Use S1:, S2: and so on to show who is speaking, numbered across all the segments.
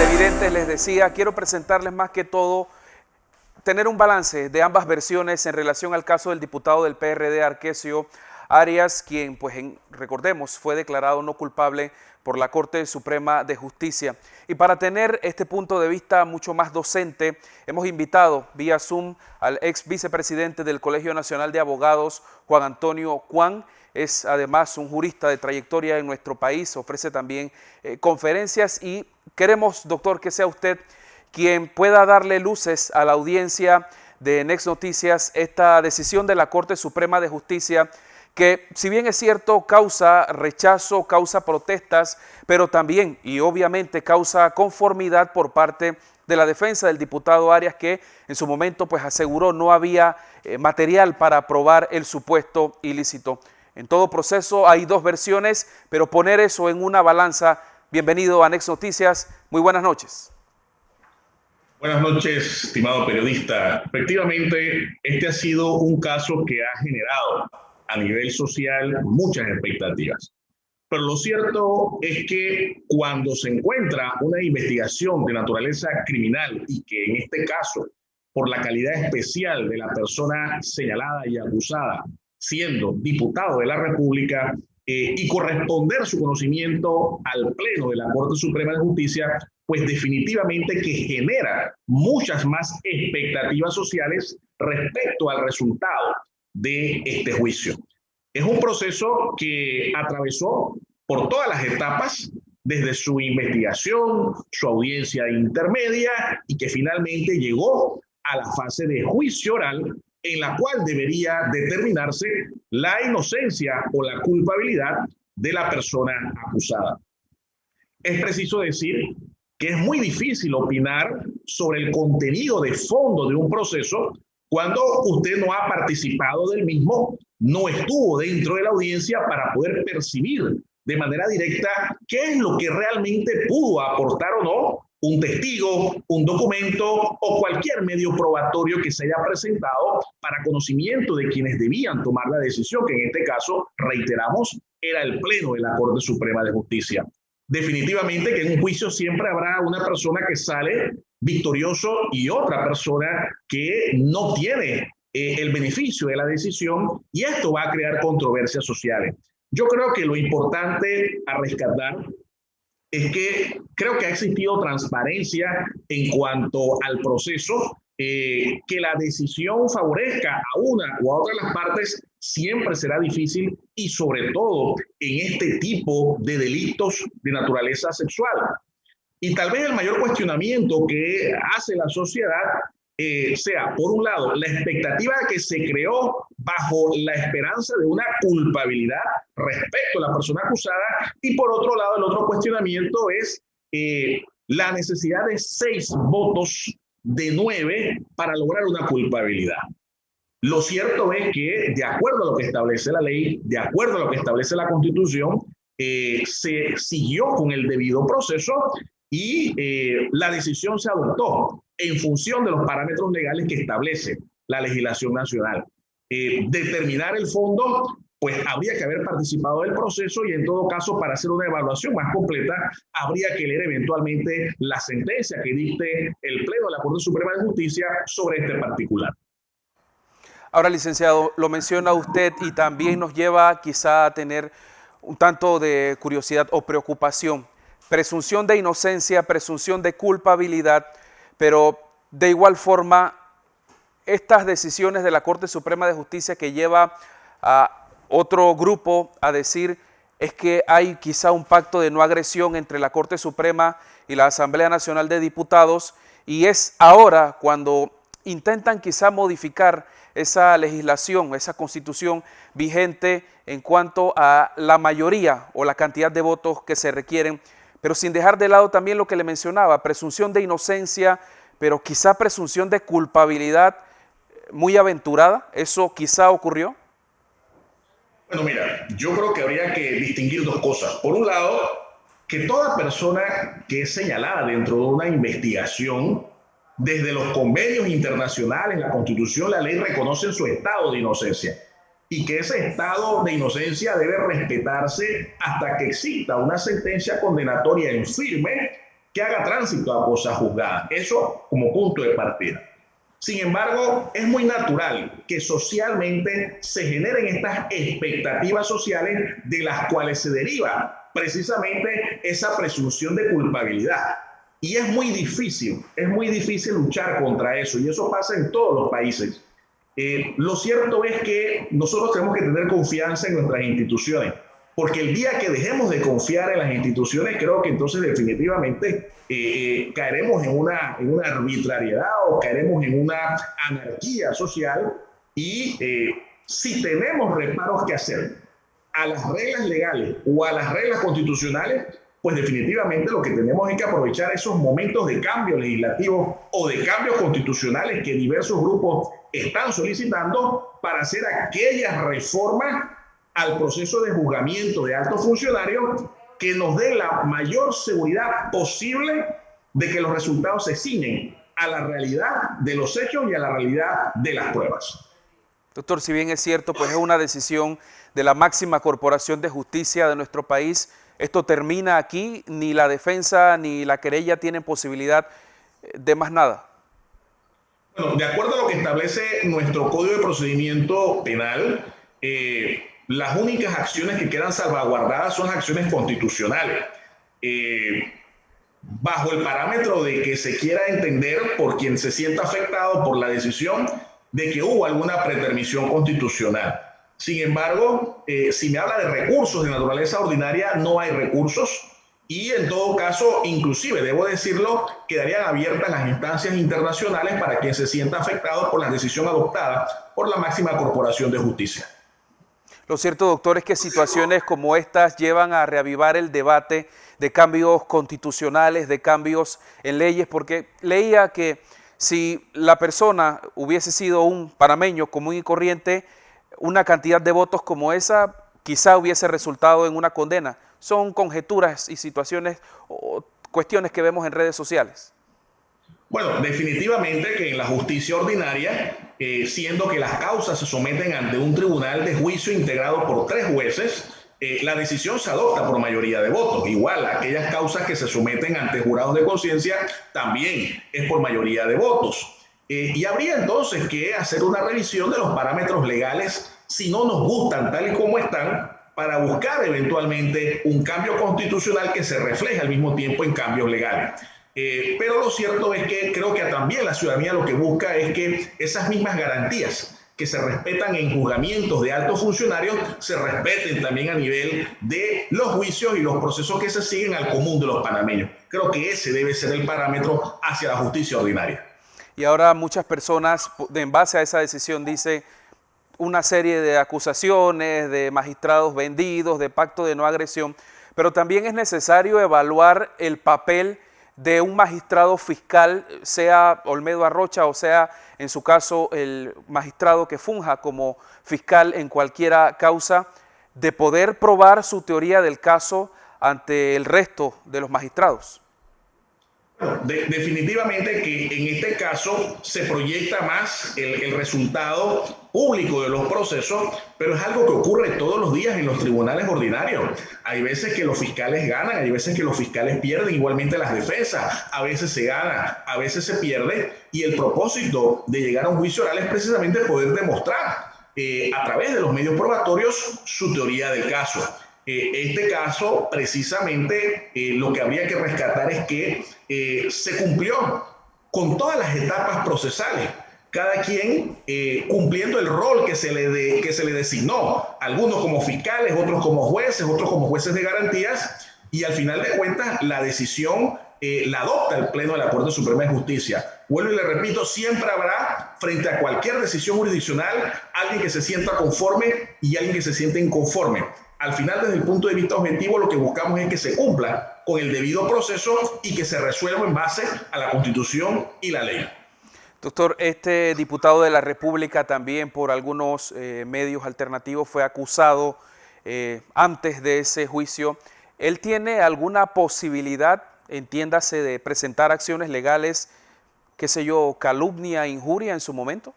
S1: televidentes, les decía, quiero presentarles más que todo, tener un balance de ambas versiones en relación al caso del diputado del PRD, Arquesio Arias, quien, pues recordemos, fue declarado no culpable por la Corte Suprema de Justicia. Y para tener este punto de vista mucho más docente, hemos invitado vía Zoom al ex vicepresidente del Colegio Nacional de Abogados, Juan Antonio Cuán. Es además un jurista de trayectoria en nuestro país, ofrece también conferencias y queremos, doctor, que sea usted quien pueda darle luces a la audiencia de Next Noticias esta decisión de la Corte Suprema de Justicia que, si bien es cierto, causa rechazo, causa protestas, pero también y obviamente causa conformidad por parte de la defensa del diputado Arias, que en su momento pues aseguró no había material para probar el supuesto ilícito. En todo proceso hay dos versiones, pero poner eso en una balanza. Bienvenido a Next Noticias. Muy buenas noches.
S2: Buenas noches, estimado periodista. Efectivamente, este ha sido un caso que ha generado a nivel social muchas expectativas. Pero lo cierto es que cuando se encuentra una investigación de naturaleza criminal y que en este caso, por la calidad especial de la persona señalada y acusada, siendo diputado de la República, y corresponder su conocimiento al Pleno de la Corte Suprema de Justicia, pues definitivamente que genera muchas más expectativas sociales respecto al resultado de este juicio. Es un proceso que atravesó por todas las etapas, desde su investigación, su audiencia intermedia, y que finalmente llegó a la fase de juicio oral, en la cual debería determinarse la inocencia o la culpabilidad de la persona acusada. Es preciso decir que es muy difícil opinar sobre el contenido de fondo de un proceso cuando usted no ha participado del mismo, no estuvo dentro de la audiencia para poder percibir de manera directa qué es lo que realmente pudo aportar o no un testigo, un documento o cualquier medio probatorio que se haya presentado para conocimiento de quienes debían tomar la decisión, que en este caso, reiteramos, era el Pleno de la Corte Suprema de Justicia. Definitivamente que en un juicio siempre habrá una persona que sale victorioso y otra persona que no tiene el beneficio de la decisión, y esto va a crear controversias sociales. Yo creo que lo importante a rescatar es que creo que ha existido transparencia en cuanto al proceso. Que la decisión favorezca a una o a otra de las partes siempre será difícil, y sobre todo en este tipo de delitos de naturaleza sexual. Y tal vez el mayor cuestionamiento que hace la sociedad sea, por un lado, la expectativa que se creó bajo la esperanza de una culpabilidad respecto a la persona acusada, y por otro lado, el otro cuestionamiento es la necesidad de 6 votos de 9 para lograr una culpabilidad. Lo cierto es que, de acuerdo a lo que establece la ley, de acuerdo a lo que establece la Constitución, se siguió con el debido proceso y la decisión se adoptó en función de los parámetros legales que establece la legislación nacional. Determinar el fondo, pues habría que haber participado del proceso, y en todo caso, para hacer una evaluación más completa, habría que leer eventualmente la sentencia que dicte el Pleno de la Corte Suprema de Justicia sobre este particular.
S1: Ahora, licenciado, lo menciona usted y también nos lleva quizá a tener un tanto de curiosidad o preocupación. Presunción de inocencia, presunción de culpabilidad, pero de igual forma estas decisiones de la Corte Suprema de Justicia que lleva a otro grupo a decir es que hay quizá un pacto de no agresión entre la Corte Suprema y la Asamblea Nacional de Diputados, y es ahora cuando intentan quizá modificar esa legislación, esa constitución vigente en cuanto a la mayoría o la cantidad de votos que se requieren, pero sin dejar de lado también lo que le mencionaba, presunción de inocencia, pero quizá presunción de culpabilidad muy aventurada. ¿Eso quizá ocurrió?
S2: Bueno, mira, yo creo que habría que distinguir dos cosas. Por un lado, que toda persona que es señalada dentro de una investigación, desde los convenios internacionales, la Constitución, la ley, reconocen su estado de inocencia, y que ese estado de inocencia debe respetarse hasta que exista una sentencia condenatoria en firme que haga tránsito a cosas juzgadas. Eso como punto de partida. Sin embargo, es muy natural que socialmente se generen estas expectativas sociales de las cuales se deriva precisamente esa presunción de culpabilidad. Y es muy difícil luchar contra eso, y eso pasa en todos los países. Lo cierto es que nosotros tenemos que tener confianza en nuestras instituciones, porque el día que dejemos de confiar en las instituciones, creo que entonces definitivamente caeremos en una arbitrariedad o caeremos en una anarquía social. Y si tenemos reparos que hacer a las reglas legales o a las reglas constitucionales, pues definitivamente lo que tenemos es que aprovechar esos momentos de cambio legislativo o de cambios constitucionales que diversos grupos están solicitando para hacer aquellas reformas al proceso de juzgamiento de altos funcionarios que nos den la mayor seguridad posible de que los resultados se ciñen a la realidad de los hechos y a la realidad de las pruebas.
S1: Doctor, si bien es cierto, pues es una decisión de la máxima corporación de justicia de nuestro país, esto termina aquí, ni la defensa ni la querella tienen posibilidad de más nada.
S2: Bueno, de acuerdo a lo que establece nuestro Código de Procedimiento Penal, las únicas acciones que quedan salvaguardadas son las acciones constitucionales, bajo el parámetro de que se quiera entender por quien se sienta afectado por la decisión de que hubo alguna pretermisión constitucional. Sin embargo, si me habla de recursos de naturaleza ordinaria, no hay recursos, y en todo caso, inclusive, debo decirlo, quedarían abiertas las instancias internacionales para quien se sienta afectado por la decisión adoptada por la máxima corporación de justicia.
S1: Lo cierto, doctor, es que situaciones como estas llevan a reavivar el debate de cambios constitucionales, de cambios en leyes, porque leía que si la persona hubiese sido un panameño común y corriente, una cantidad de votos como esa quizá hubiese resultado en una condena. Son conjeturas y situaciones o cuestiones que vemos en redes sociales.
S2: Bueno, definitivamente que en la justicia ordinaria, siendo que las causas se someten ante un tribunal de juicio integrado por 3 jueces, la decisión se adopta por mayoría de votos. Igual, aquellas causas que se someten ante jurados de conciencia también es por mayoría de votos. Y habría entonces que hacer una revisión de los parámetros legales si no nos gustan tal y como están, para buscar eventualmente un cambio constitucional que se refleje al mismo tiempo en cambios legales. Pero lo cierto es que creo que también la ciudadanía lo que busca es que esas mismas garantías que se respetan en juzgamientos de altos funcionarios se respeten también a nivel de los juicios y los procesos que se siguen al común de los panameños. Creo que ese debe ser el parámetro hacia la justicia ordinaria.
S1: Y ahora muchas personas, en base a esa decisión, dicen una serie de acusaciones, de magistrados vendidos, de pacto de no agresión, pero también es necesario evaluar el papel de un magistrado fiscal, sea Olmedo Arrocha o sea, en su caso, el magistrado que funja como fiscal en cualquier causa, de poder probar su teoría del caso ante el resto de los magistrados.
S2: Definitivamente que en este caso se proyecta más el resultado público de los procesos, pero es algo que ocurre todos los días en los tribunales ordinarios. Hay veces que los fiscales ganan, hay veces que los fiscales pierden, igualmente las defensas, a veces se gana, a veces se pierde, y el propósito de llegar a un juicio oral es precisamente poder demostrar a través de los medios probatorios su teoría del caso. Este caso, precisamente, lo que habría que rescatar es que se cumplió con todas las etapas procesales, cada quien cumpliendo el rol que se le designó, algunos como fiscales, otros como jueces, otros como jueces de garantías, y al final de cuentas la decisión la adopta el Pleno de la Corte Suprema de Justicia. Vuelvo y le repito, siempre habrá, frente a cualquier decisión jurisdiccional, alguien que se sienta conforme y alguien que se sienta inconforme. Al final, desde el punto de vista objetivo, lo que buscamos es que se cumpla con el debido proceso y que se resuelva en base a la Constitución y la ley.
S1: Doctor, este diputado de la República también por algunos medios alternativos fue acusado antes de ese juicio. ¿Él tiene alguna posibilidad, entiéndase, de presentar acciones legales, qué sé yo, calumnia, injuria en su momento?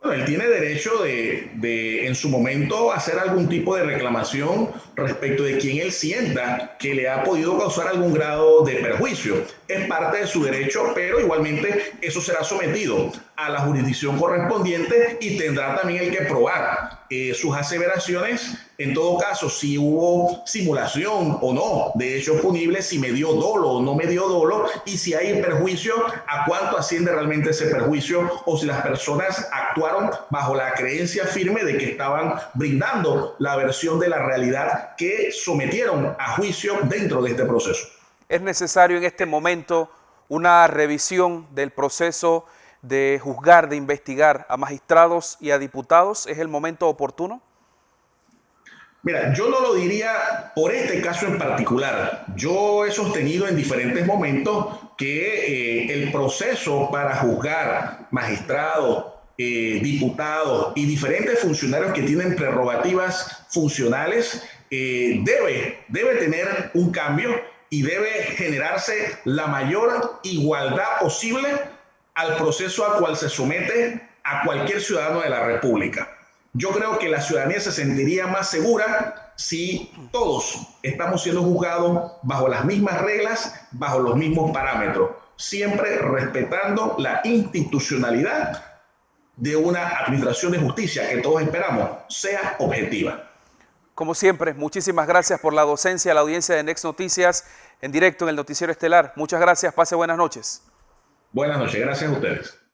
S2: Bueno, él tiene derecho en su momento, hacer algún tipo de reclamación respecto de quien él sienta que le ha podido causar algún grado de perjuicio. Es parte de su derecho, pero igualmente eso será sometido a la jurisdicción correspondiente y tendrá también el que probar sus aseveraciones. En todo caso, si hubo simulación o no de hechos punibles, si me dio dolo o no me dio dolo, y si hay perjuicio, a cuánto asciende realmente ese perjuicio, o si las personas actuaron bajo la creencia firme de que estaban brindando la versión de la realidad que sometieron a juicio dentro de este proceso.
S1: ¿Es necesario en este momento una revisión del proceso de juzgar, de investigar a magistrados y a diputados? ¿Es el momento oportuno?
S2: Mira, yo no lo diría por este caso en particular. Yo he sostenido en diferentes momentos que el proceso para juzgar magistrados, diputados y diferentes funcionarios que tienen prerrogativas funcionales debe tener un cambio y debe generarse la mayor igualdad posible al proceso al cual se somete a cualquier ciudadano de la República. Yo creo que la ciudadanía se sentiría más segura si todos estamos siendo juzgados bajo las mismas reglas, bajo los mismos parámetros, siempre respetando la institucionalidad de una administración de justicia que todos esperamos sea objetiva.
S1: Como siempre, muchísimas gracias por la docencia a la audiencia de Next Noticias en directo en el Noticiero Estelar. Muchas gracias, pase buenas noches.
S2: Buenas noches, gracias a ustedes.